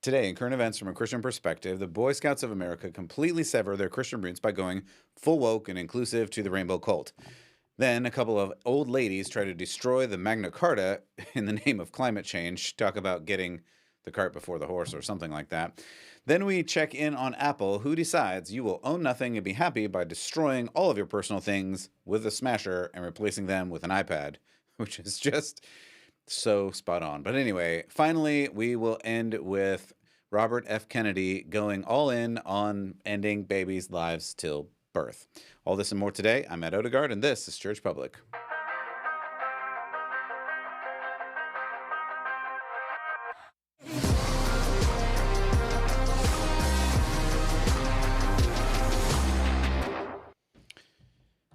Today, in current events from a Christian perspective, the Boy Scouts of America completely sever their Christian roots by going full woke and inclusive to the rainbow cult. Then, a couple of old ladies try to destroy the Magna Carta in the name of climate change. Talk about getting the cart before the horse or something like that. Then we check in on Apple, who decides you will own nothing and be happy by destroying all of your personal things with a smasher and replacing them with an iPad, which is just so spot on. But anyway, finally, we will end with Robert F. Kennedy going all in on ending babies' lives till birth. All this and more today. I'm Matt Odegaard, and this is Church Public.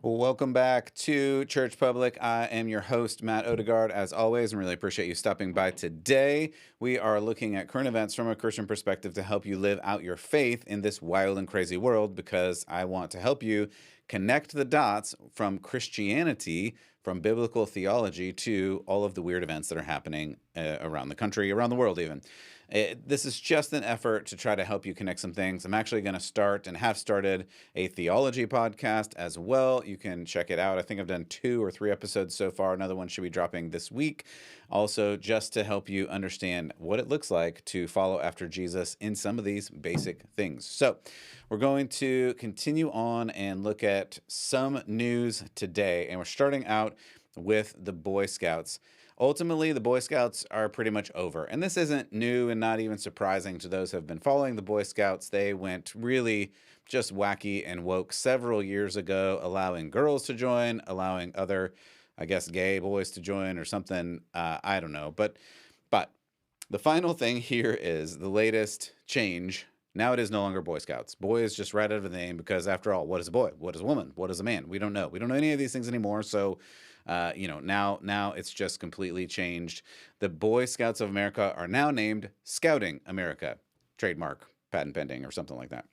Welcome back to Church Public. I am your host, Matt Odegaard, as always, and really appreciate you stopping by today. We are looking at current events from a Christian perspective to help you live out your faith in this wild and crazy world, because I want to help you connect the dots from Christianity, from biblical theology, to all of the weird events that are happening around the country, around the world even. This is just an effort to try to help you connect some things. I'm actually going to start and have started a theology podcast as well. You can check it out. I think I've done 2 or 3 episodes so far. Another one should be dropping this week. Also, just to help you understand what it looks like to follow after Jesus in some of these basic things. So we're going to continue on and look at some news today. And we're starting out with the Boy Scouts. Ultimately, the Boy Scouts are pretty much over. And this isn't new and not even surprising to those who have been following the Boy Scouts. They went really just wacky and woke several years ago, allowing girls to join, allowing other, I guess, gay boys to join or something. I don't know. But the final thing here is the latest change. Now it is no longer Boy Scouts. Boy is just right out of the name, because after all, what is a boy? What is a woman? What is a man? We don't know. We don't know any of these things anymore. So, now it's just completely changed. The Boy Scouts of America are now named Scouting America. Trademark, patent pending, or something like that.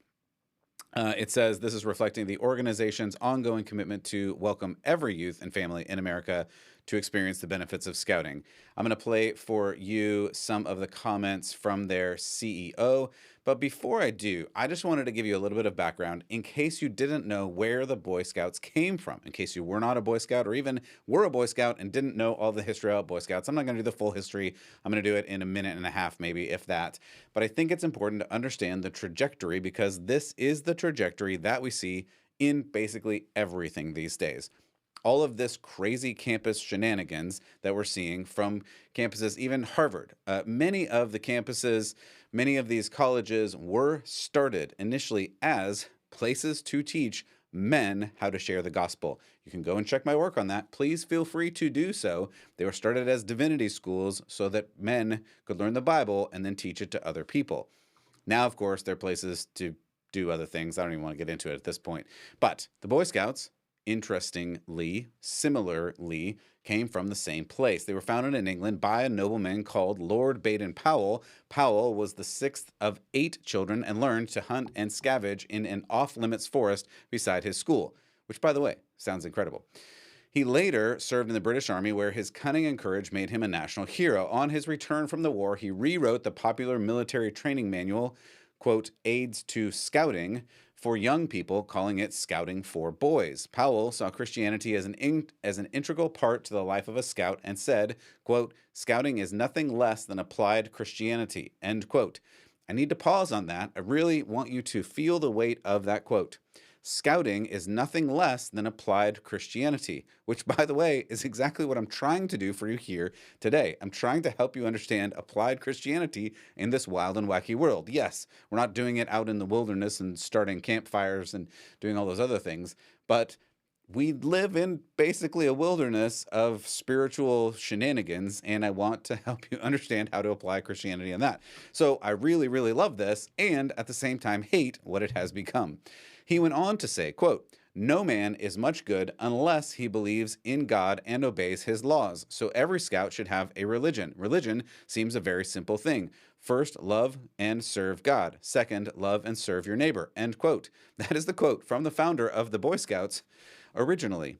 It says this is reflecting the organization's ongoing commitment to welcome every youth and family in America to experience the benefits of scouting. I'm going to play for you some of the comments from their CEO. But before I do, I just wanted to give you a little bit of background in case you didn't know where the Boy Scouts came from, in case you were not a Boy Scout or even were a Boy Scout and didn't know all the history about Boy Scouts. I'm not going to do the full history. I'm going to do it in a minute and a half, maybe, if that. But I think it's important to understand the trajectory, because this is the trajectory that we see in basically everything these days. All of this crazy campus shenanigans that we're seeing from campuses, even Harvard. Many of the campuses, many of these colleges were started initially as places to teach men how to share the gospel. You can go and check my work on that. Please feel free to do so. They were started as divinity schools so that men could learn the Bible and then teach it to other people. Now, of course, they're places to do other things. I don't even want to get into it at this point. But the Boy Scouts, interestingly, similarly, came from the same place. They were founded in England by a nobleman called Lord Baden-Powell. Powell was the 6th of 8 children and learned to hunt and scavenge in an off-limits forest beside his school, which, by the way, sounds incredible. He later served in the British Army, where his cunning and courage made him a national hero. On his return from the war, he rewrote the popular military training manual, quote, Aids to Scouting, for young people, calling it Scouting for Boys. Powell saw Christianity as an integral part to the life of a scout and said, quote, Scouting is nothing less than applied Christianity, end quote. I need to pause on that. I really want you to feel the weight of that quote. Scouting is nothing less than applied Christianity, which, by the way, is exactly what I'm trying to do for you here today. I'm trying to help you understand applied Christianity in this wild and wacky world. Yes, we're not doing it out in the wilderness and starting campfires and doing all those other things, but we live in basically a wilderness of spiritual shenanigans, and I want to help you understand how to apply Christianity in that. So I really, really love this, and at the same time hate what it has become. He went on to say, quote, no man is much good unless he believes in God and obeys his laws. So every scout should have a religion. Religion seems a very simple thing. First, love and serve God. Second, love and serve your neighbor. End quote. That is the quote from the founder of the Boy Scouts originally,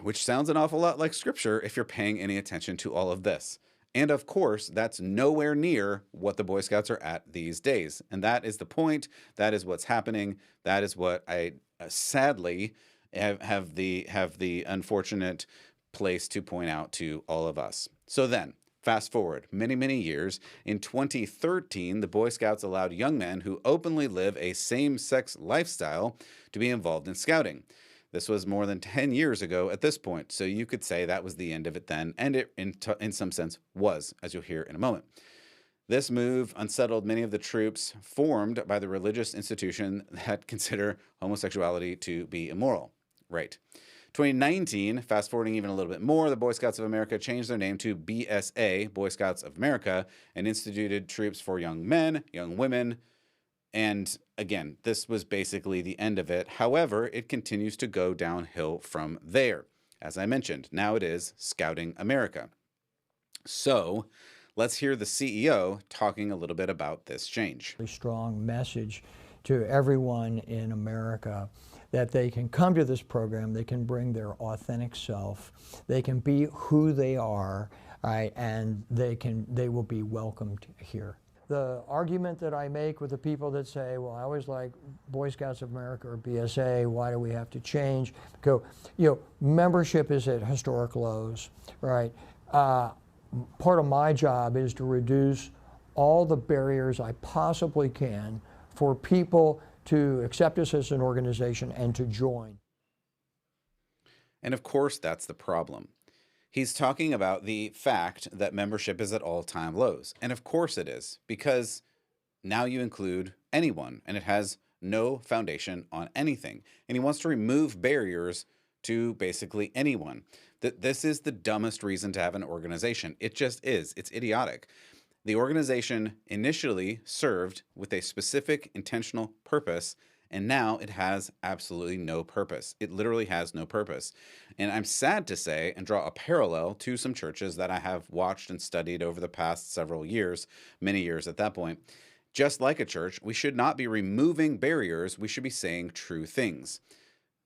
which sounds an awful lot like scripture if you're paying any attention to all of this. And of course, that's nowhere near what the Boy Scouts are at these days. And that is the point. That is what's happening. That is what I sadly have the unfortunate place to point out to all of us. So then, fast forward many, many years. In 2013, the Boy Scouts allowed young men who openly live a same-sex lifestyle to be involved in scouting. This was more than 10 years ago at this point, so you could say that was the end of it then, and it in some sense was, as you'll hear in a moment. This move unsettled many of the troops formed by the religious institution that consider homosexuality to be immoral. Right. 2019, fast forwarding even a little bit more, the Boy Scouts of America changed their name to BSA, Boy Scouts of America, and instituted troops for young men, young women, and again, this was basically the end of it. However, it continues to go downhill from there. As I mentioned, now it is Scouting America. So let's hear the CEO talking a little bit about this change. A strong message to everyone in America that they can come to this program, they can bring their authentic self, they can be who they are, right, and they will be welcomed here. The argument that I make with the people that say, well, I always like Boy Scouts of America or BSA, why do we have to change? Go, membership is at historic lows, right? Part of my job is to reduce all the barriers I possibly can for people to accept us as an organization and to join. And of course, that's the problem. He's talking about the fact that membership is at all-time lows. And of course it is, because now you include anyone, and it has no foundation on anything. And he wants to remove barriers to basically anyone. This is the dumbest reason to have an organization. It just is. It's idiotic. The organization initially served with a specific intentional purpose, and now it has absolutely no purpose. It literally has no purpose. And I'm sad to say, and draw a parallel to some churches that I have watched and studied over the past several years, many years at that point. Just like a church, we should not be removing barriers. We should be saying true things.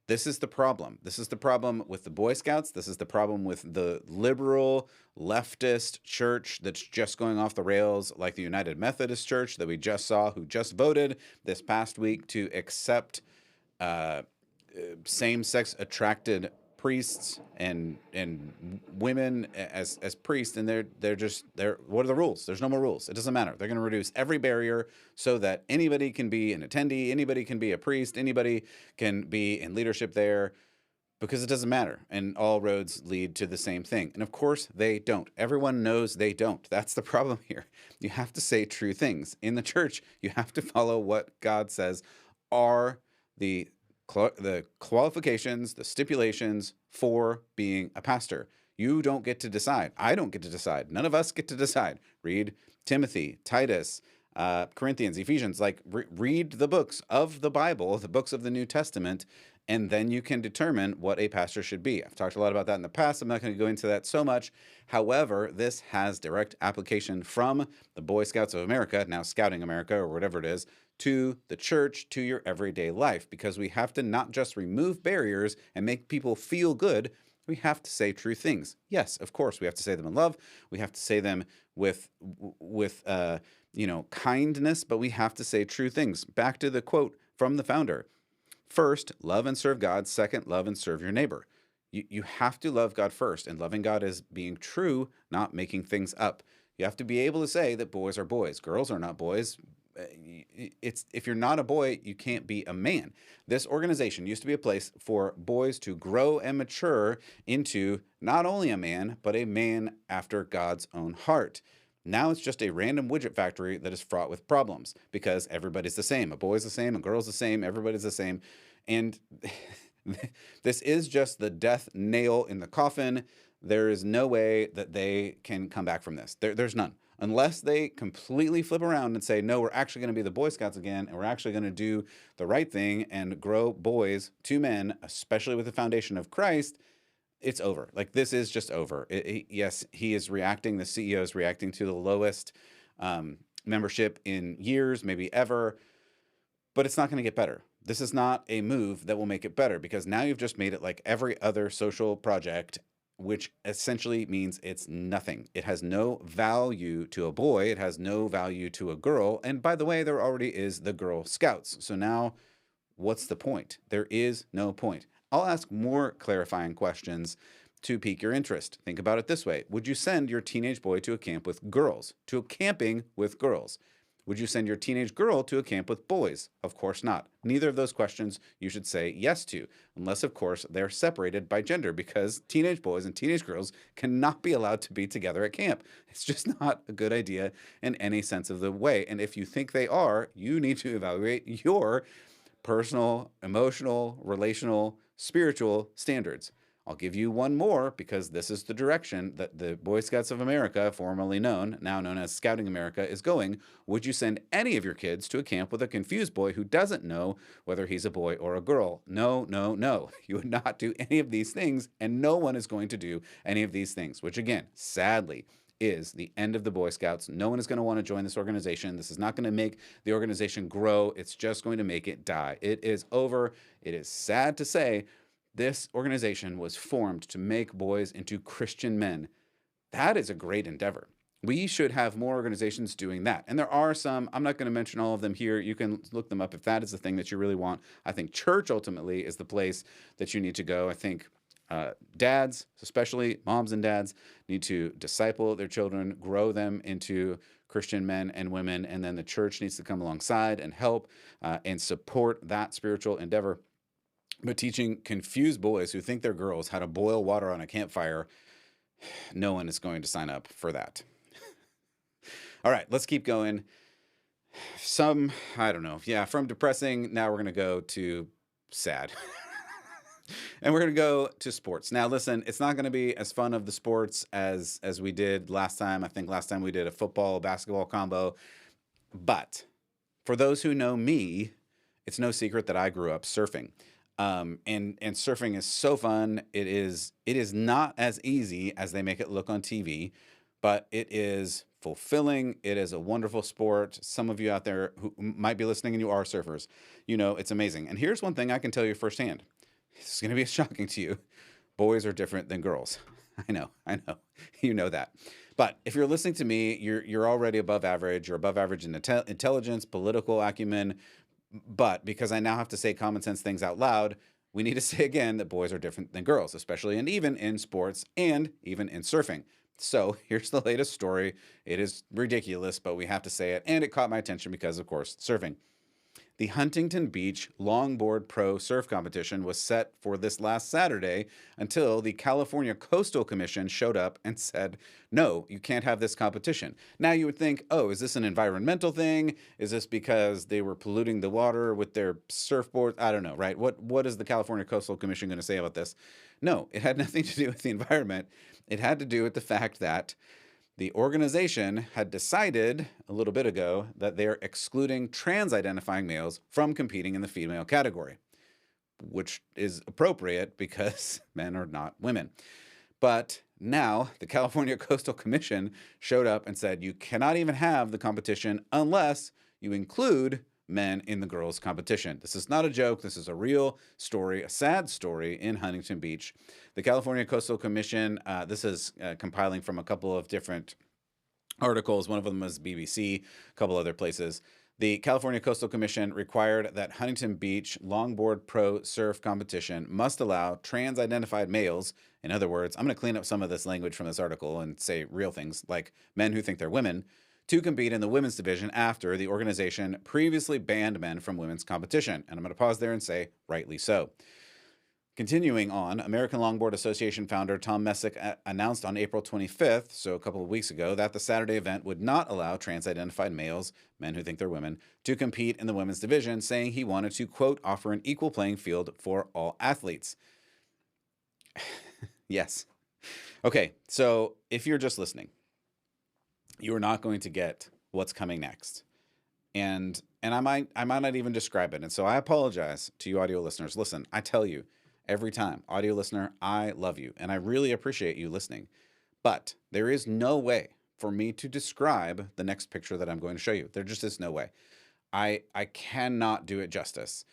This is the problem. This is the problem with the Boy Scouts. This is the problem with the liberal, leftist church that's just going off the rails, like the United Methodist Church that we just saw, who just voted this past week to accept same-sex attracted priests and women as priests, and they're what are the rules? There's no more rules. It doesn't matter. They're going to reduce every barrier so that anybody can be an attendee, anybody can be a priest, anybody can be in leadership there, because it doesn't matter, and all roads lead to the same thing. And of course they don't. Everyone knows they don't. That's the problem here. You have to say true things in the church. You have to follow what God says are the qualifications, the stipulations for being a pastor. You don't get to decide. I don't get to decide. None of us get to decide. Read Timothy, Titus, Corinthians, Ephesians. Read the books of the Bible, the books of the New Testament, and then you can determine what a pastor should be. I've talked a lot about that in the past. I'm not going to go into that so much. However, this has direct application from the Boy Scouts of America, now Scouting America or whatever it is, to the church, to your everyday life, because we have to not just remove barriers and make people feel good. We have to say true things. Yes, of course, we have to say them in love. We have to say them with kindness, but we have to say true things. Back to the quote from the founder. First, love and serve God. Second, love and serve your neighbor. You have to love God first, and loving God is being true, not making things up. You have to be able to say that boys are boys, girls are not boys. If you're not a boy, you can't be a man. This organization used to be a place for boys to grow and mature into not only a man, but a man after God's own heart. Now it's just a random widget factory that is fraught with problems because everybody's the same. A boy's the same, a girl's the same, everybody's the same. And this is just the death nail in the coffin. There is no way that they can come back from this. There's none. Unless they completely flip around and say, no, we're actually going to be the Boy Scouts again, and we're actually going to do the right thing and grow boys to men, especially with the foundation of Christ, it's over. This is just over. Yes, he is reacting. The CEO is reacting to the lowest membership in years, maybe ever, but it's not going to get better. This is not a move that will make it better, because now you've just made it like every other social project which essentially means it's nothing. It has no value to a boy. It has no value to a girl. And by the way, there already is the Girl Scouts. So now what's the point? There is no point. I'll ask more clarifying questions to pique your interest. Think about it this way. Would you send your teenage boy to a camp with girls, to a camping with girls? Would you send your teenage girl to a camp with boys? Of course not. Neither of those questions you should say yes to, unless, of course, they're separated by gender, because teenage boys and teenage girls cannot be allowed to be together at camp. It's just not a good idea in any sense of the way. And if you think they are, you need to evaluate your personal, emotional, relational, spiritual standards. I'll give you one more because this is the direction that the Boy Scouts of America, formerly known, now known as Scouting America, is going. Would you send any of your kids to a camp with a confused boy who doesn't know whether he's a boy or a girl? No, no, no. You would not do any of these things, and no one is going to do any of these things, which again, sadly, is the end of the Boy Scouts. No one is going to want to join this organization. This is not going to make the organization grow. It's just going to make it die. It is over. It is sad to say, this organization was formed to make boys into Christian men. That is a great endeavor. We should have more organizations doing that. And there are some. I'm not going to mention all of them here. You can look them up if that is the thing that you really want. I think church ultimately is the place that you need to go. I think dads, especially moms and dads, need to disciple their children, grow them into Christian men and women, and then the church needs to come alongside and help and support that spiritual endeavor. But teaching confused boys who think they're girls how to boil water on a campfire, no one is going to sign up for that. All right, let's keep going. I don't know. Yeah, from depressing, now we're going to go to sad. And we're going to go to sports. Now, listen, it's not going to be as fun of the sports as we did last time. I think last time we did a football, basketball combo. But for those who know me, it's no secret that I grew up surfing. And surfing is so fun. It is not as easy as they make it look on TV, but it is fulfilling. It is a wonderful sport. Some of you out there who might be listening and you are surfers, you know, it's amazing. And here's one thing I can tell you firsthand. This is going to be shocking to you. Boys are different than girls. I know. You know that. But if you're listening to me, you're already above average. You're above average in intelligence, political acumen. But because I now have to say common sense things out loud, we need to say again that boys are different than girls, especially and even in sports and even in surfing. So here's the latest story. It is ridiculous, but we have to say it. And it caught my attention because, of course, surfing. The Huntington Beach Longboard Pro Surf Competition was set for this last Saturday until the California Coastal Commission showed up and said, no, you can't have this competition. Now you would think, oh, is this an environmental thing? Is this because they were polluting the water with their surfboards? I don't know, right? What is the California Coastal Commission going to say about this? No, it had nothing to do with the environment. It had to do with the fact that the organization had decided a little bit ago that they're excluding trans-identifying males from competing in the female category, which is appropriate because men are not women. But now the California Coastal Commission showed up and said you cannot even have the competition unless you include men in the girls' competition. This is not a joke. This is a real story, a sad story in Huntington Beach. The California Coastal Commission, this is compiling from a couple of different articles. One of them was BBC, a couple other places. The California Coastal Commission required that Huntington Beach Longboard Pro Surf Competition must allow trans-identified males. In other words, I'm going to clean up some of this language from this article and say real things like men who think they're women, to compete in the women's division after the organization previously banned men from women's competition. And I'm going to pause there and say, rightly so. Continuing on, American Longboard Association founder Tom Messick announced on April 25th, so a couple of weeks ago, that the Saturday event would not allow trans-identified males, men who think they're women, to compete in the women's division, saying he wanted to, quote, offer an equal playing field for all athletes. Yes. Okay, so if you're just listening, you are not going to get what's coming next. And I might not even describe it. And so I apologize to you audio listeners. Listen, I tell you every time, audio listener, I love you and I really appreciate you listening. But there is no way for me to describe the next picture that I'm going to show you. There just is no way. I cannot do it justice.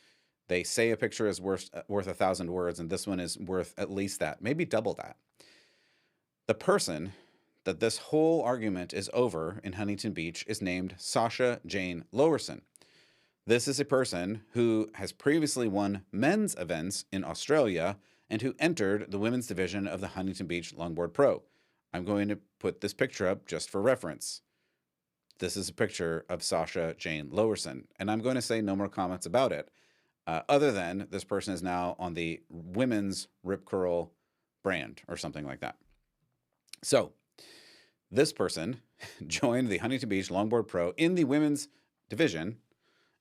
They say a picture is worth 1,000 words, and this one is worth at least that, maybe double that. The person that this whole argument is over in Huntington Beach is named Sasha Jane Lowerson. This is a person who has previously won men's events in Australia and who entered the women's division of the Huntington Beach Longboard Pro. I'm going to put this picture up just for reference. This is a picture of Sasha Jane Lowerson, and I'm going to say no more comments about it, other than this person is now on the women's Rip Curl brand or something like that. So this person joined the Huntington Beach Longboard Pro in the women's division,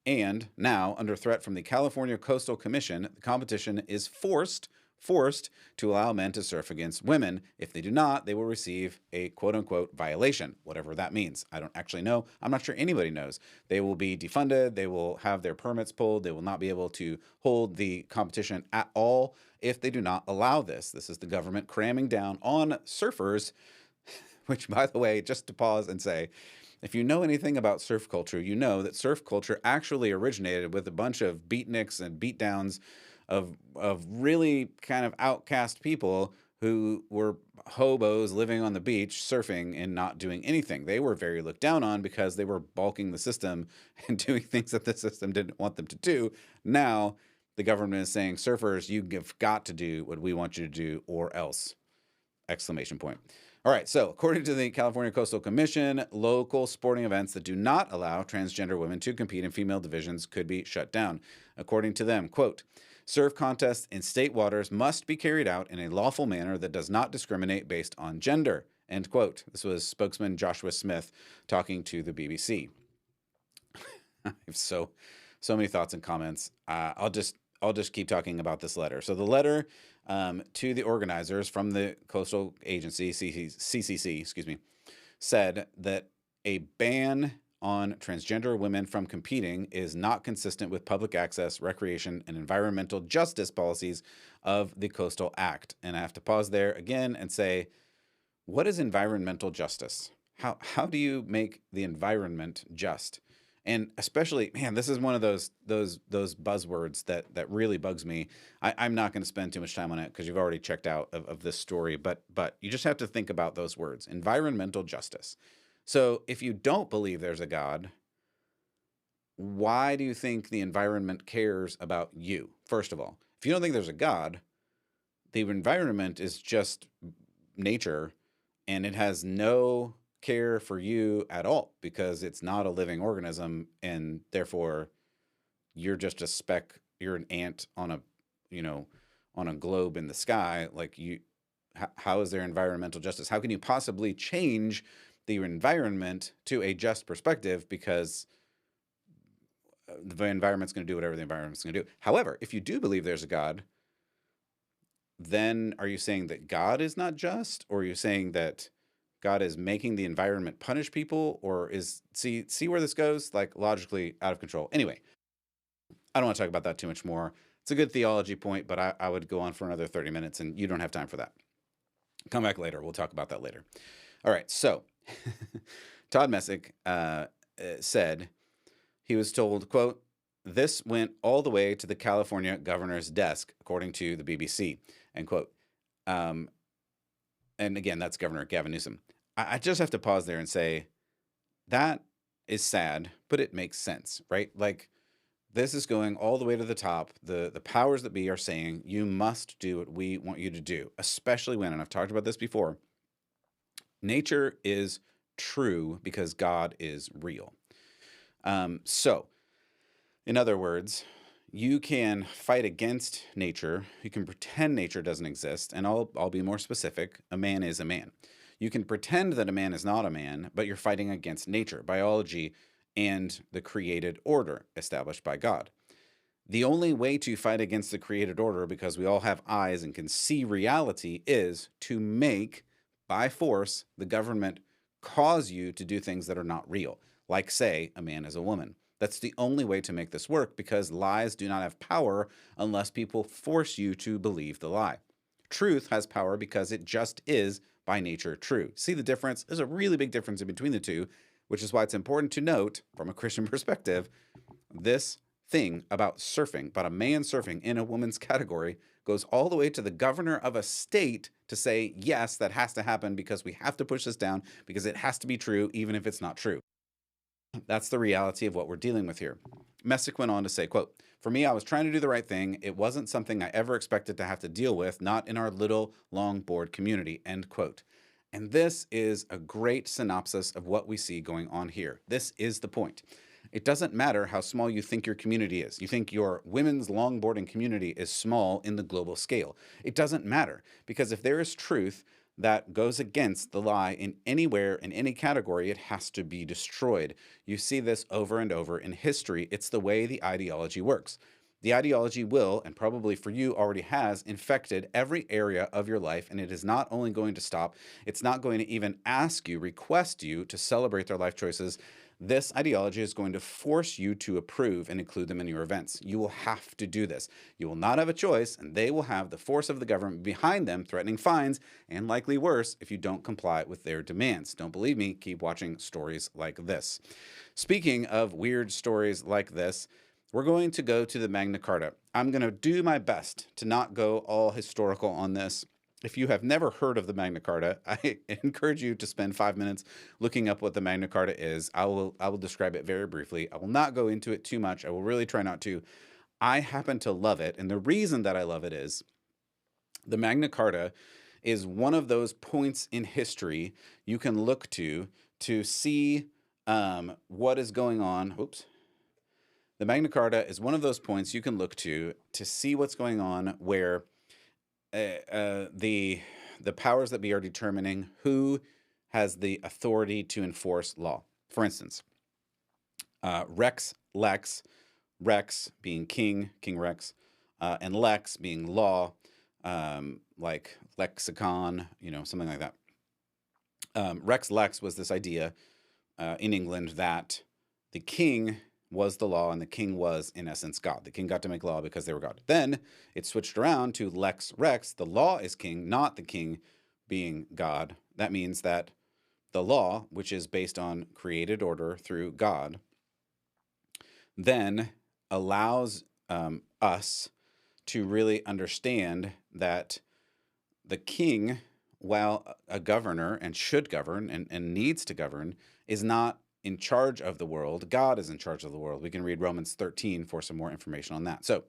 and now, under threat from the California Coastal Commission, the competition is forced to allow men to surf against women. If they do not, they will receive a quote-unquote violation, whatever that means. I don't actually know. I'm not sure anybody knows. They will be defunded. They will have their permits pulled. They will not be able to hold the competition at all if they do not allow this. This is the government cramming down on surfers, which, by the way, just to pause and say, if you know anything about surf culture, you know that surf culture actually originated with a bunch of beatniks and beatdowns of really kind of outcast people who were hobos living on the beach surfing and not doing anything. They were very looked down on because they were balking the system and doing things that the system didn't want them to do. Now the government is saying, surfers, you've got to do what we want you to do or else! Exclamation point. All right, so according to the California Coastal Commission, local sporting events that do not allow transgender women to compete in female divisions could be shut down. According to them, quote, surf contests in state waters must be carried out in a lawful manner that does not discriminate based on gender, end quote. This was spokesman Joshua Smith talking to the BBC. I have so many thoughts and comments. I'll just keep talking about this letter. So the letter to the organizers from the coastal agency, CCC, said that a ban on transgender women from competing is not consistent with public access, recreation, and environmental justice policies of the Coastal Act. And I have to pause there again and say, what is environmental justice? How do you make the environment just? And especially, man, this is one of those buzzwords that really bugs me. I'm not going to spend too much time on it because you've already checked out of this story, but you just have to think about those words, environmental justice. So if you don't believe there's a God, why do you think the environment cares about you? First of all, if you don't think there's a God, the environment is just nature and it has no care for you at all because it's not a living organism, and therefore you're just a speck, you're an ant on a globe in the sky. Like, how is there environmental justice? How can you possibly change the environment to a just perspective because the environment's going to do whatever the environment's going to do? However, if you do believe there's a God, then are you saying that God is not just, or are you saying that God is making the environment punish people, or see where this goes? Like, logically out of control. Anyway, I don't want to talk about that too much more. It's a good theology point, but I would go on for another 30 minutes, and you don't have time for that. Come back later. We'll talk about that later. All right, so Todd Messick said he was told, quote, this went all the way to the California governor's desk, according to the BBC, end quote. And again, that's Governor Gavin Newsom. I just have to pause there and say, that is sad, but it makes sense, right? Like, this is going all the way to the top. The powers that be are saying, you must do what we want you to do, especially when, and I've talked about this before, nature is true because God is real. So, in other words, you can fight against nature. You can pretend nature doesn't exist, and I'll be more specific. A man is a man. You can pretend that a man is not a man, but you're fighting against nature, biology, and the created order established by God. The only way to fight against the created order, because we all have eyes and can see reality, is to make, by force, the government cause you to do things that are not real, like, say, a man is a woman. That's the only way to make this work, because lies do not have power unless people force you to believe the lie. Truth has power because it just is by nature true. See the difference? There's a really big difference in between the two, which is why it's important to note, from a Christian perspective, this thing about surfing, about a man surfing in a woman's category, goes all the way to the governor of a state to say, yes, that has to happen because we have to push this down because it has to be true, even if it's not true. That's the reality of what we're dealing with here. Messick went on to say, quote, "For me, I was trying to do the right thing. It wasn't something I ever expected to have to deal with, not in our little longboard community," end quote. And this is a great synopsis of what we see going on here. This is the point. It doesn't matter how small you think your community is. You think your women's longboarding community is small in the global scale. It doesn't matter, because if there is truth that goes against the lie in anywhere, in any category, it has to be destroyed. You see this over and over in history. It's the way the ideology works. The ideology will, and probably for you already has, infected every area of your life, and it is not only going to stop, it's not going to even ask you, request you to celebrate their life choices. This ideology is going to force you to approve and include them in your events. You will have to do this. You will not have a choice, and they will have the force of the government behind them, threatening fines, and likely worse if you don't comply with their demands. Don't believe me? Keep watching stories like this. Speaking of weird stories like this, we're going to go to the Magna Carta. I'm going to do my best to not go all historical on this. If you have never heard of the Magna Carta, I encourage you to spend 5 minutes looking up what the Magna Carta is. I will describe it very briefly. I will not go into it too much. I will really try not to. I happen to love it, and the reason that I love it is the Magna Carta is one of those points in history you can look to see what is going on. Oops. The Magna Carta is one of those points you can look to see what's going on where the powers that be are determining who has the authority to enforce law. For instance, Rex Lex, Rex being king, King Rex, and Lex being law, like lexicon, something like that. Rex Lex was this idea in England that the king was the law, and the king was, in essence, God. The king got to make law because they were God. Then it switched around to Lex Rex. The law is king, not the king being God. That means that the law, which is based on created order through God, then allows us to really understand that the king, while a governor and should govern and needs to govern, is not in charge of the world. God is in charge of the world. We can read Romans 13 for some more information on that. So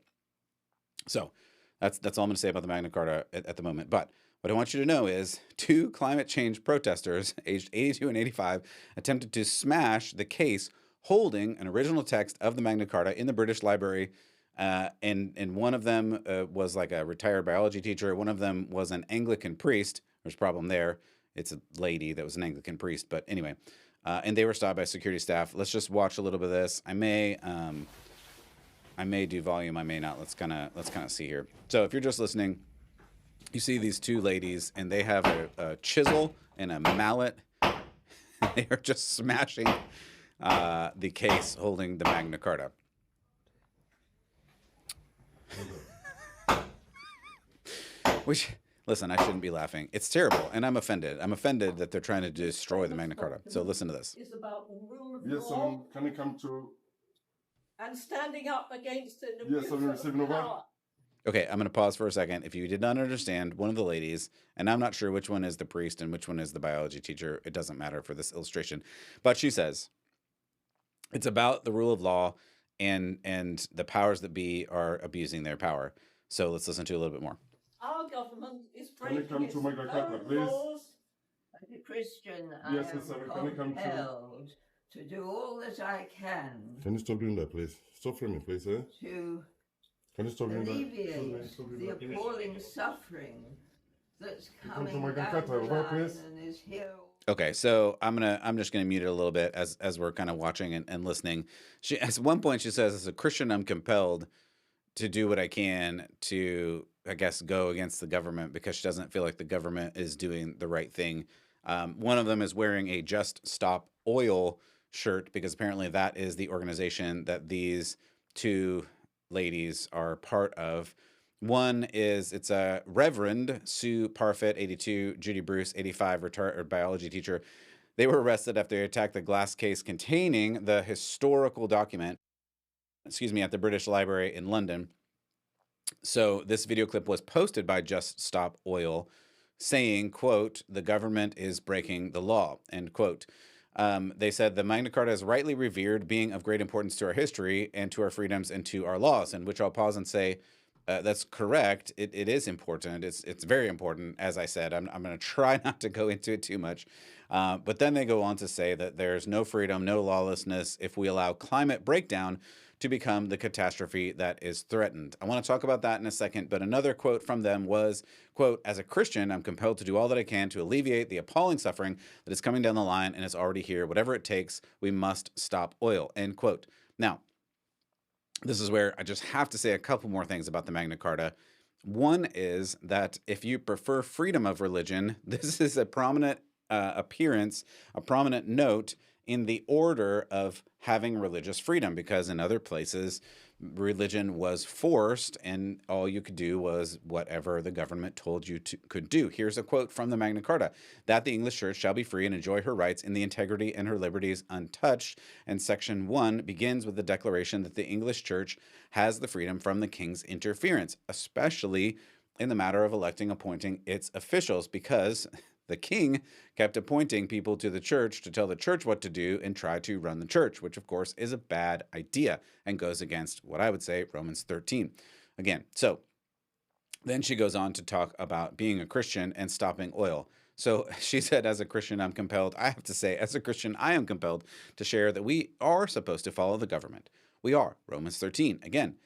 that's all I'm going to say about the Magna Carta at the moment. But what I want you to know is 2 climate change protesters, aged 82 and 85, attempted to smash the case holding an original text of the Magna Carta in the British Library. And one of them was like a retired biology teacher. One of them was an Anglican priest. There's a problem there. It's a lady that was an Anglican priest. But anyway, and they were stopped by security staff. Let's just watch a little bit of this. I may do volume. I may not. Let's kind of see here. So if you're just listening, you see these 2 ladies, and they have a chisel and a mallet. They are just smashing the case holding the Magna Carta. Which, listen, I shouldn't be laughing. It's terrible, and I'm offended. I'm offended that they're trying to destroy the Magna Carta. So listen to this. Is about the rule of Yes, law can we come to... and standing up against an Yes, abuse of receiving over. power. Okay, I'm going to pause for a second. If you did not understand one of the ladies, and I'm not sure which one is the priest and which one is the biology teacher, it doesn't matter for this illustration. But she says it's about the rule of law and the powers that be are abusing their power. So let's listen to a little bit more. Our government is Can we breaking come its to Magna Carta, own please? laws. As a Christian, Yes, I am Miss Sarah, can we come to- compelled to do all that I can Can you stop doing that, please? Stop filming, please, eh? to Can you stop doing that? alleviate Stop doing the that. appalling suffering that's come to coming Magna down Carta, the over, line please. and is here. Okay, so I'm just gonna mute it a little bit as we're kind of watching and listening. She at one point she says, as a Christian, I'm compelled to do what I can to, I guess, go against the government because she doesn't feel like the government is doing the right thing. One of them is wearing a Just Stop Oil shirt because apparently that is the organization that these 2 ladies are part of. One is, it's a Reverend Sue Parfit, 82, Judy Bruce, 85, retired biology teacher. They were arrested after they attacked the glass case containing the historical document at the British Library in London. So this video clip was posted by Just Stop Oil, saying, quote, "The government is breaking the law," end quote. They said the Magna Carta is rightly revered, being of great importance to our history and to our freedoms and to our laws. And which I'll pause and say, that's correct. It is important. It's very important. As I said, I'm going to try not to go into it too much. But then they go on to say that there's no freedom, no lawlessness if we allow climate breakdown to become the catastrophe that is threatened. I want to talk about that in a second, but another quote from them was, quote, "As a Christian, I'm compelled to do all that I can to alleviate the appalling suffering that is coming down the line and is already here. Whatever it takes, we must stop oil," end quote. Now, this is where I just have to say a couple more things about the Magna Carta. One is that if you prefer freedom of religion, this is a prominent appearance, a prominent note in the order of having religious freedom, because in other places, religion was forced and all you could do was whatever the government told you could do. Here's a quote from the Magna Carta: "That the English Church shall be free and enjoy her rights in the integrity and her liberties untouched." And section 1 begins with the declaration that the English Church has the freedom from the king's interference, especially in the matter of electing, appointing its officials, because the king kept appointing people to the church to tell the church what to do and try to run the church, which of course is a bad idea and goes against what I would say Romans 13. Again, so then she goes on to talk about being a Christian and stopping oil. So she said, as a Christian, I'm compelled, I have to say, as a Christian, I am compelled to share that we are supposed to follow the government. We are. Romans 13. Again,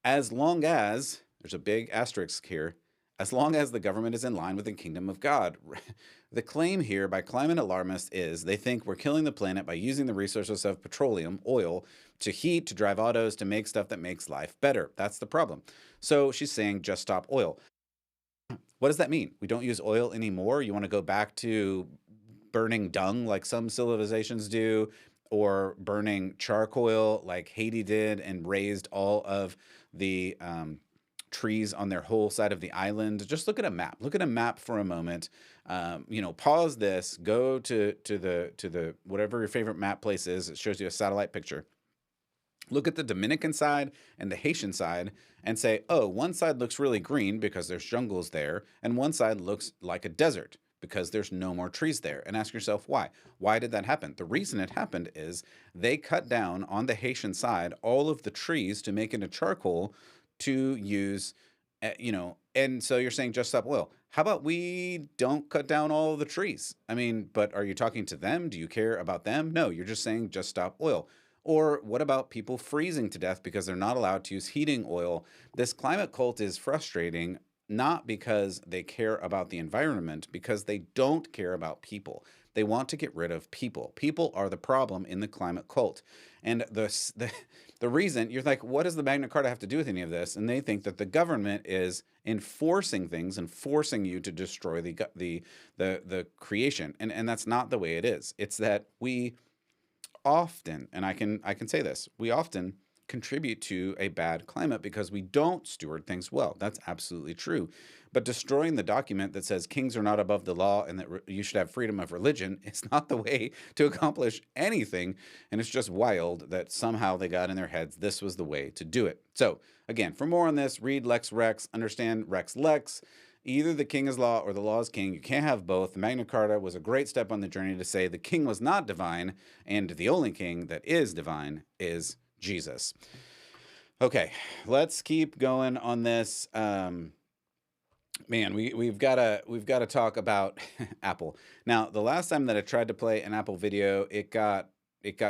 as long as, there's a big asterisk here, as long as the government is in line with the kingdom of God. The claim here by climate alarmists is they think we're killing the planet by using the resources of petroleum, oil, to heat, to drive autos, to make stuff that makes life better. That's the problem. So she's saying, just stop oil. What does that mean? We don't use oil anymore? You want to go back to burning dung like some civilizations do, or burning charcoal like Haiti did and raised all of the trees on their whole side of the island? Just look at a map. Look at a map for a moment. Pause this, go to the whatever your favorite map place is. It shows you a satellite picture. Look at the Dominican side and the Haitian side and say, oh, one side looks really green because there's jungles there, and one side looks like a desert because there's no more trees there. And ask yourself why. Why did that happen? The reason it happened is they cut down on the Haitian side all of the trees to make into charcoal to use, and so you're saying just stop oil. How about we don't cut down all of the trees? I mean, but are you talking to them? Do you care about them? No, you're just saying just stop oil. Or what about people freezing to death because they're not allowed to use heating oil? This climate cult is frustrating, not because they care about the environment, because they don't care about people. They want to get rid of people. People are the problem in the climate cult. And the reason, you're like, what does the Magna Carta have to do with any of this? And they think that the government is enforcing things and forcing you to destroy the creation. And that's not the way it is. It's that we often, and I can say this, we often contribute to a bad climate because we don't steward things well. That's absolutely true. But destroying the document that says kings are not above the law and that you should have freedom of religion is not the way to accomplish anything. And it's just wild that somehow they got in their heads this was the way to do it. So again, for more on this, read Lex Rex, understand Rex Lex. Either the king is law or the law is king. You can't have both. The Magna Carta was a great step on the journey to say the king was not divine, and the only king that is divine is Jesus. Okay, let's keep going on this. Man, we've got to talk about Apple. Now, the last time that I tried to play an Apple video, it got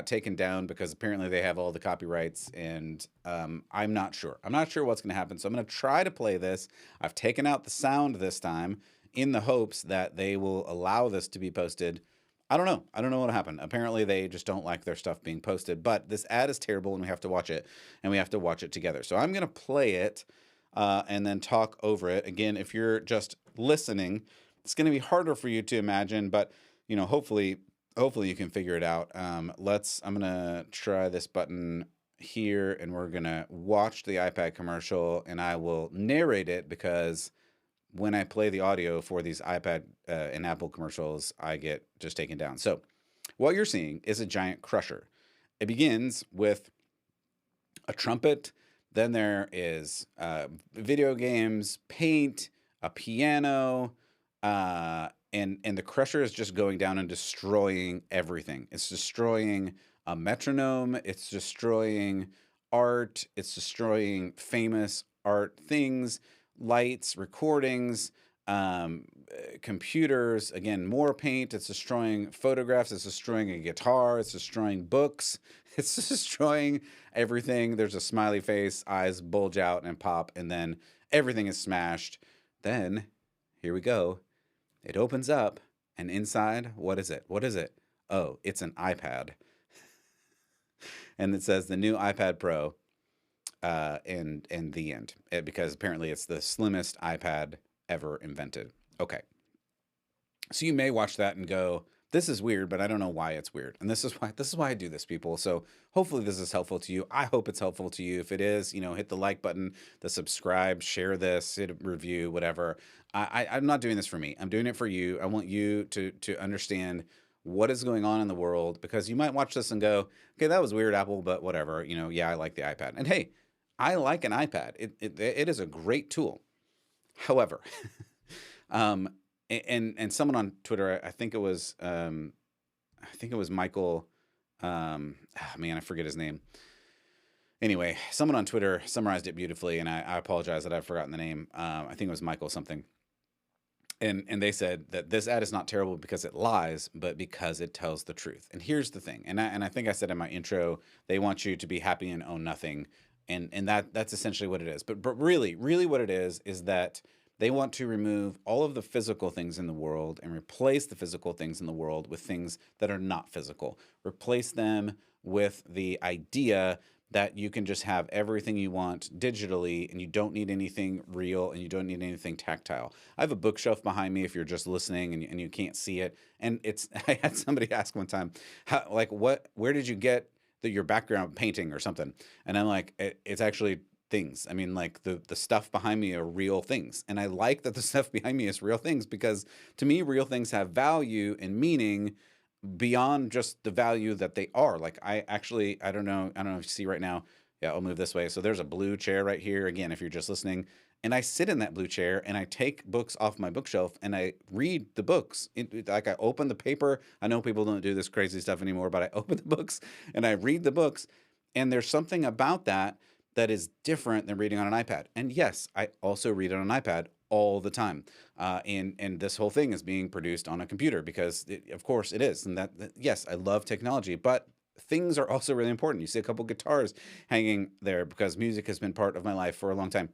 taken down because apparently they have all the copyrights, and I'm not sure. I'm not sure what's going to happen. So I'm going to try to play this. I've taken out the sound this time in the hopes that they will allow this to be posted. I don't know. I don't know what'll happen. Apparently they just don't like their stuff being posted, but this ad is terrible and we have to watch it, and we have to watch it together. So I'm going to play it and then talk over it. Again, if you're just listening, it's going to be harder for you to imagine, but hopefully you can figure it out. I'm going to try this button here, and we're going to watch the iPad commercial, and I will narrate it because when I play the audio for these iPad and Apple commercials, I get just taken down. So what you're seeing is a giant crusher. It begins with a trumpet. Then there is video games, paint, a piano, and the crusher is just going down and destroying everything. It's destroying a metronome. It's destroying art. It's destroying famous art things, lights, recordings, computers. Again, more paint. It's destroying photographs. It's destroying a guitar. It's destroying books. It's destroying everything. There's a smiley face, eyes bulge out and pop, and then everything is smashed. Then, here we go. It opens up, and inside, what is it? What is it? Oh, it's an iPad. And it says the new iPad Pro, and the end. Because apparently it's the slimmest iPad ever invented. Okay. So you may watch that and go, this is weird, but I don't know why it's weird. And this is why I do this, people. So hopefully this is helpful to you. I hope it's helpful to you. If it is, hit the like button, the subscribe, share this, hit a review, whatever. I'm not doing this for me. I'm doing it for you. I want you to understand what is going on in the world, because you might watch this and go, okay, that was weird, Apple, but whatever. Yeah, I like the iPad. And hey, I like an iPad. It is a great tool. However, and someone on Twitter, I think it was Michael, man, I forget his name. Anyway, someone on Twitter summarized it beautifully, and I apologize that I've forgotten the name. I think it was Michael something. And they said that this ad is not terrible because it lies, but because it tells the truth. And here's the thing, and I think I said in my intro, they want you to be happy and own nothing, and that's essentially what it is. But really what it is that they want to remove all of the physical things in the world and replace the physical things in the world with things that are not physical. Replace them with the idea that you can just have everything you want digitally, and you don't need anything real, and you don't need anything tactile. I have a bookshelf behind me if you're just listening and you can't see it. And I had somebody ask one time, where did you get your background painting or something? And I'm like, it's actually things. I mean, like the stuff behind me are real things. And I like that the stuff behind me is real things, because to me, real things have value and meaning beyond just the value that they are. Like I don't know if you see right now. Yeah, I'll move this way. So there's a blue chair right here. Again, if you're just listening, and I sit in that blue chair and I take books off my bookshelf and I read the books. Like I open the paper. I know people don't do this crazy stuff anymore, but I open the books and I read the books. And there's something about that is different than reading on an iPad. And yes, I also read on an iPad all the time. And this whole thing is being produced on a computer because of course it is. And that, yes, I love technology, but things are also really important. You see a couple guitars hanging there because music has been part of my life for a long time.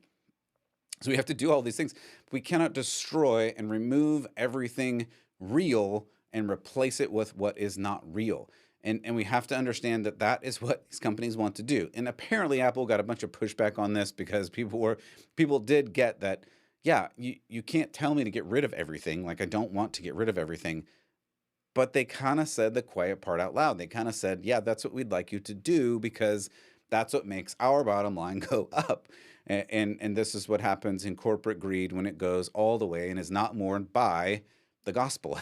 So we have to do all these things. We cannot destroy and remove everything real and replace it with what is not real. And we have to understand that is what these companies want to do. And apparently Apple got a bunch of pushback on this because people did get that, yeah, you can't tell me to get rid of everything. Like I don't want to get rid of everything. But they kind of said the quiet part out loud. They kind of said, yeah, that's what we'd like you to do because that's what makes our bottom line go up. And this is what happens in corporate greed when it goes all the way and is not mourned by the gospel.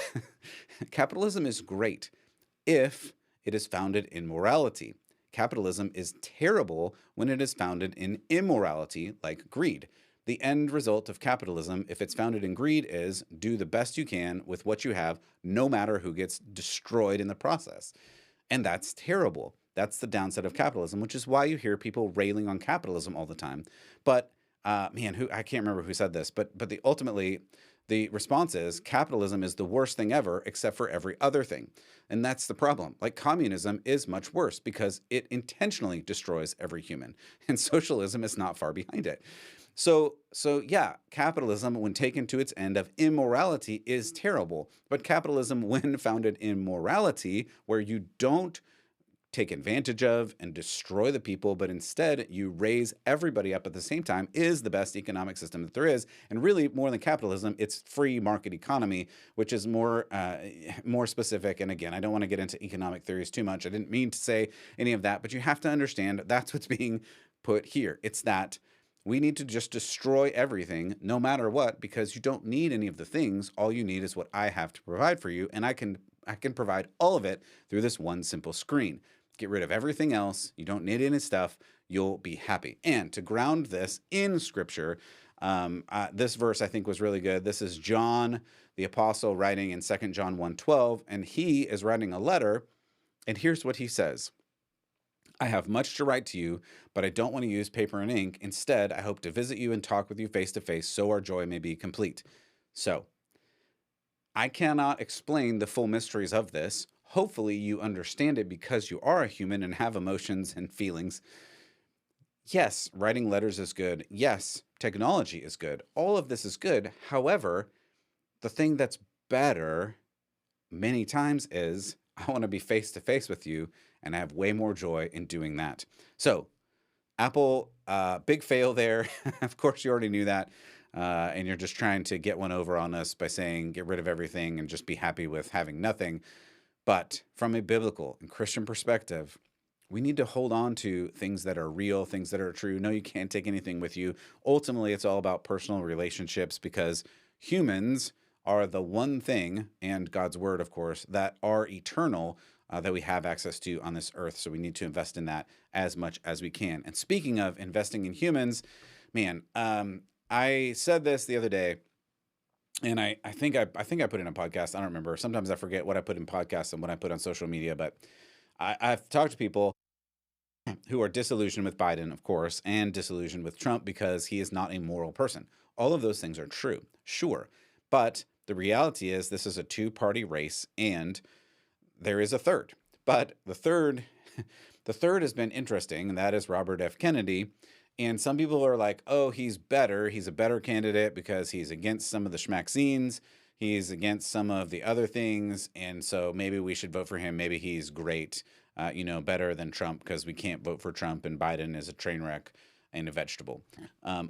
Capitalism is great if it is founded in morality. Capitalism is terrible when it is founded in immorality, like greed. The end result of capitalism, if it's founded in greed, is do the best you can with what you have, no matter who gets destroyed in the process. And that's terrible. That's the downside of capitalism, which is why you hear people railing on capitalism all the time. But I can't remember who said this, but ultimately the response is capitalism is the worst thing ever, except for every other thing. And that's the problem. Like communism is much worse because it intentionally destroys every human, and socialism is not far behind it. So yeah, capitalism, when taken to its end of immorality, is terrible. But capitalism, when founded in morality, where you don't take advantage of and destroy the people, but instead you raise everybody up at the same time, is the best economic system that there is. And really, more than capitalism, it's free market economy, which is more specific. And again, I don't want to get into economic theories too much. I didn't mean to say any of that, but you have to understand that's what's being put here. It's that we need to just destroy everything, no matter what, because you don't need any of the things. All you need is what I have to provide for you, and I can provide all of it through this one simple screen. Get rid of everything else. You don't need any stuff. You'll be happy. And to ground this in Scripture, this verse I think was really good. This is John the Apostle writing in 2 John 1:12, and he is writing a letter, and here's what he says. I have much to write to you, but I don't want to use paper and ink. Instead, I hope to visit you and talk with you face to face so our joy may be complete. So, I cannot explain the full mysteries of this. Hopefully, you understand it because you are a human and have emotions and feelings. Yes, writing letters is good. Yes, technology is good. All of this is good. However, the thing that's better many times is I want to be face to face with you, and I have way more joy in doing that. So, Apple, big fail there. Of course, you already knew that. And you're just trying to get one over on us by saying get rid of everything and just be happy with having nothing. But from a biblical and Christian perspective, we need to hold on to things that are real, things that are true. No, you can't take anything with you. Ultimately, it's all about personal relationships because humans are the one thing, and God's word, of course, that are eternal, that we have access to on this earth. So we need to invest in that as much as we can. And speaking of investing in humans, man, I said this the other day, and I think I put it in a podcast. I don't remember. Sometimes I forget what I put in podcasts and what I put on social media, but I've talked to people who are disillusioned with Biden, of course, and disillusioned with Trump because he is not a moral person. All of those things are true, sure. But the reality is this is a two-party race, and there is a third. But the third has been interesting, and that is Robert F. Kennedy. And some people are like, oh, he's better. He's a better candidate because he's against some of the schmaxines. He's against some of the other things. And so maybe we should vote for him. Maybe he's great, better than Trump because we can't vote for Trump and Biden is a train wreck and a vegetable.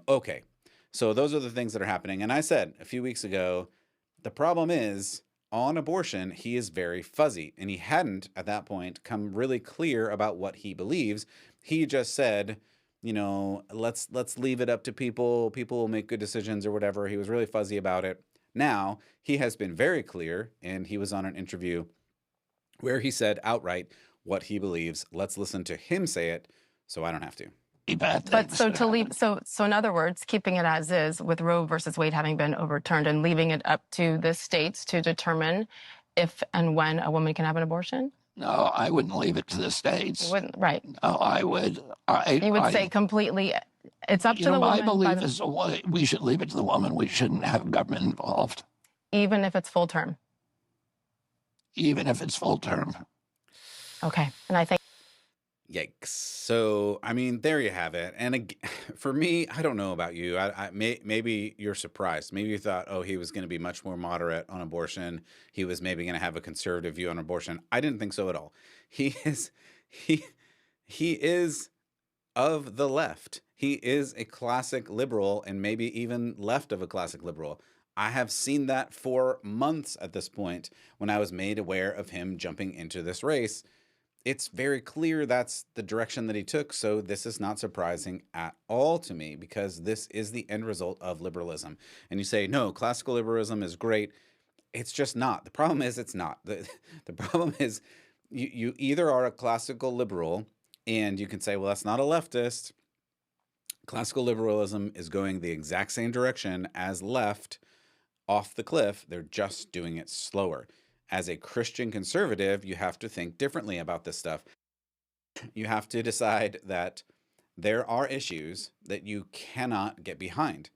Okay, so those are the things that are happening. And I said a few weeks ago, the problem is on abortion, he is very fuzzy. And he hadn't at that point come really clear about what he believes. He just said, let's leave it up to people. People will make good decisions or whatever. He was really fuzzy about it. Now, he has been very clear, and he was on an interview where he said outright what he believes. Let's listen to him say it so I don't have to. But so to leave, so in other words, keeping it as is with Roe versus Wade having been overturned and leaving it up to the states to determine if and when a woman can have an abortion? No, I wouldn't leave it to the states. You wouldn't, right? No, I would. You would say completely. It's up to the woman. My belief is we should leave it to the woman. We shouldn't have government involved, even if it's full term. Even if it's full term. Okay, and I think. Yikes. So, I mean, there you have it. And for me, I don't know about you. Maybe you're surprised. Maybe you thought, oh, he was going to be much more moderate on abortion. He was maybe going to have a conservative view on abortion. I didn't think so at all. He is of the left. He is a classic liberal and maybe even left of a classic liberal. I have seen that for months at this point when I was made aware of him jumping into this race. It's very clear that's the direction that he took, so this is not surprising at all to me because this is the end result of liberalism. And you say, no, classical liberalism is great. It's just not. The problem is it's not. The problem is you either are a classical liberal and you can say, well, that's not a leftist. Classical liberalism is going the exact same direction as left off the cliff. They're just doing it slower. As a Christian conservative, you have to think differently about this stuff. You have to decide that there are issues that you cannot get behind.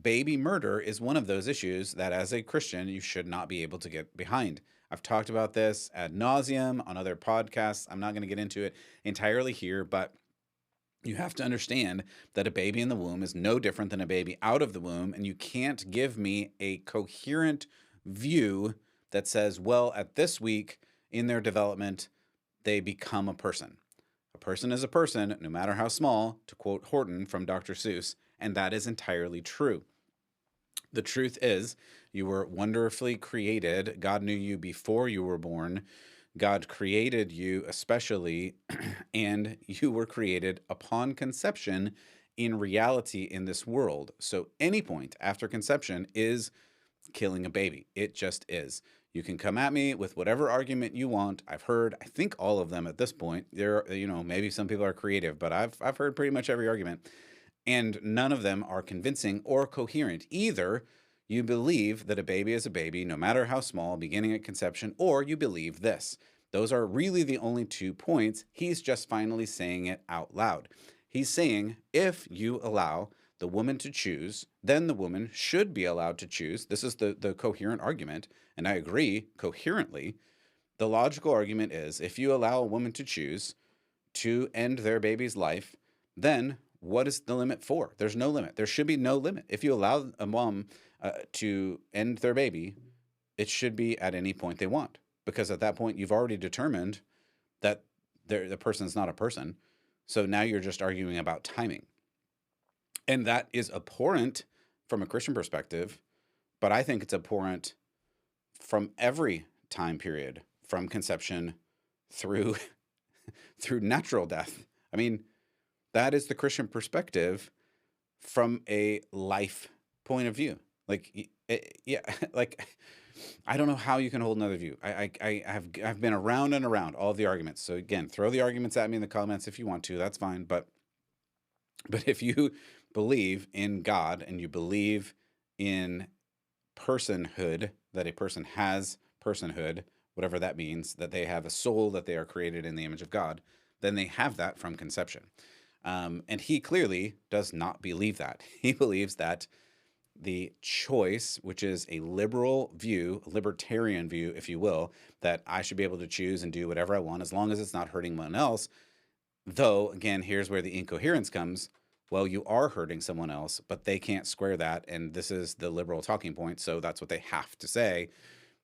Baby murder is one of those issues that as a Christian, you should not be able to get behind. I've talked about this ad nauseum on other podcasts. I'm not going to get into it entirely here, but you have to understand that a baby in the womb is no different than a baby out of the womb, and you can't give me a coherent view that says, well, at this week in their development, they become a person. A person is a person, no matter how small, to quote Horton from Dr. Seuss, and that is entirely true. The truth is, you were wonderfully created. God knew you before you were born. God created you especially, and you were created upon conception in reality in this world. So any point after conception is killing a baby. It just is. You can come at me with whatever argument you want. I've heard, I think, all of them at this point. There, maybe some people are creative, but I've heard pretty much every argument, and none of them are convincing or coherent. Either you believe that a baby is a baby, no matter how small, beginning at conception, or you believe this. Those are really the only 2 points. He's just finally saying it out loud. He's saying, if you allow the woman to choose, then the woman should be allowed to choose. This is the coherent argument, and I agree coherently. The logical argument is, if you allow a woman to choose to end their baby's life, then what is the limit for? There's no limit. There should be no limit. If you allow a mom to end their baby, it should be at any point they want, because at that point you've already determined that the person's not a person. So now you're just arguing about timing. And that is abhorrent from a Christian perspective, but I think it's abhorrent from every time period, from conception through natural death. I mean, that is the Christian perspective from a life point of view. Like, yeah, like, I don't know how you can hold another view. I've been around and around all of the arguments. So again, throw the arguments at me in the comments if you want to. That's fine. But if you believe in God and you believe in personhood, that a person has personhood, whatever that means, that they have a soul, that they are created in the image of God, then they have that from conception. And he clearly does not believe that. He believes that the choice, which is a liberal view, a libertarian view, if you will, that I should be able to choose and do whatever I want as long as it's not hurting anyone else. Though, again, here's where the incoherence comes. Well, you are hurting someone else, but they can't square that. And this is the liberal talking point. So that's what they have to say.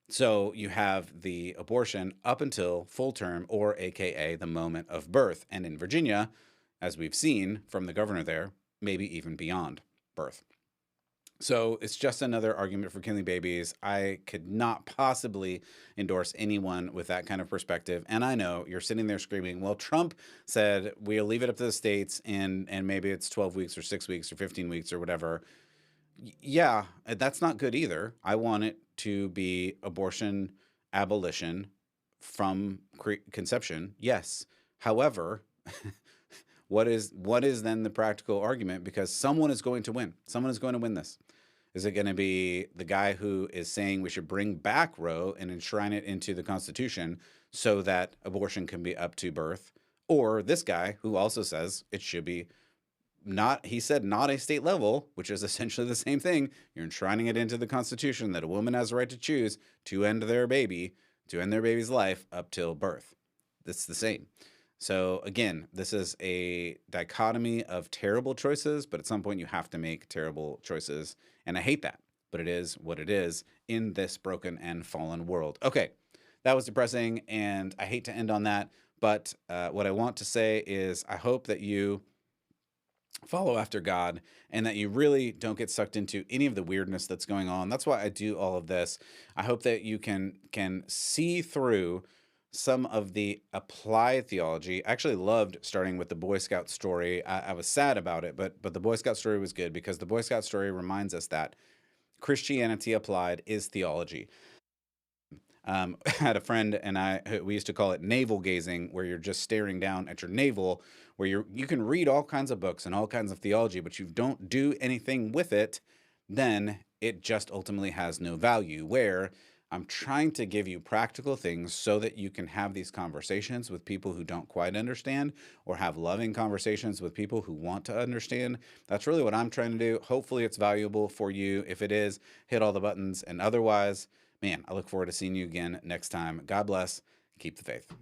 So you have the abortion up until full term, or AKA the moment of birth. And in Virginia, as we've seen from the governor there, maybe even beyond birth. So it's just another argument for killing babies. I could not possibly endorse anyone with that kind of perspective. And I know you're sitting there screaming, well, Trump said we'll leave it up to the states and maybe it's 12 weeks or 6 weeks or 15 weeks or whatever. Yeah, that's not good either. I want it to be abortion, abolition from conception. Yes. However, what is then the practical argument? Because someone is going to win. Someone is going to win this. Is it going to be the guy who is saying we should bring back Roe and enshrine it into the Constitution so that abortion can be up to birth? Or this guy who also says it should be not a state level, which is essentially the same thing. You're enshrining it into the Constitution that a woman has a right to choose to end their baby's life up till birth. That's the same. So again, this is a dichotomy of terrible choices, but at some point you have to make terrible choices. And I hate that, but it is what it is in this broken and fallen world. Okay, that was depressing, and I hate to end on that, but what I want to say is I hope that you follow after God and that you really don't get sucked into any of the weirdness that's going on. That's why I do all of this. I hope that you can see through some of the applied theology. I actually loved starting with the Boy Scout story. I was sad about it, but the Boy Scout story was good because the Boy Scout story reminds us that Christianity applied is theology. I had a friend and we used to call it navel gazing, where you're just staring down at your navel, where you can read all kinds of books and all kinds of theology, but you don't do anything with it, then it just ultimately has no value. Where I'm trying to give you practical things so that you can have these conversations with people who don't quite understand, or have loving conversations with people who want to understand. That's really what I'm trying to do. Hopefully it's valuable for you. If it is, hit all the buttons. And otherwise, man, I look forward to seeing you again next time. God bless. Keep the faith.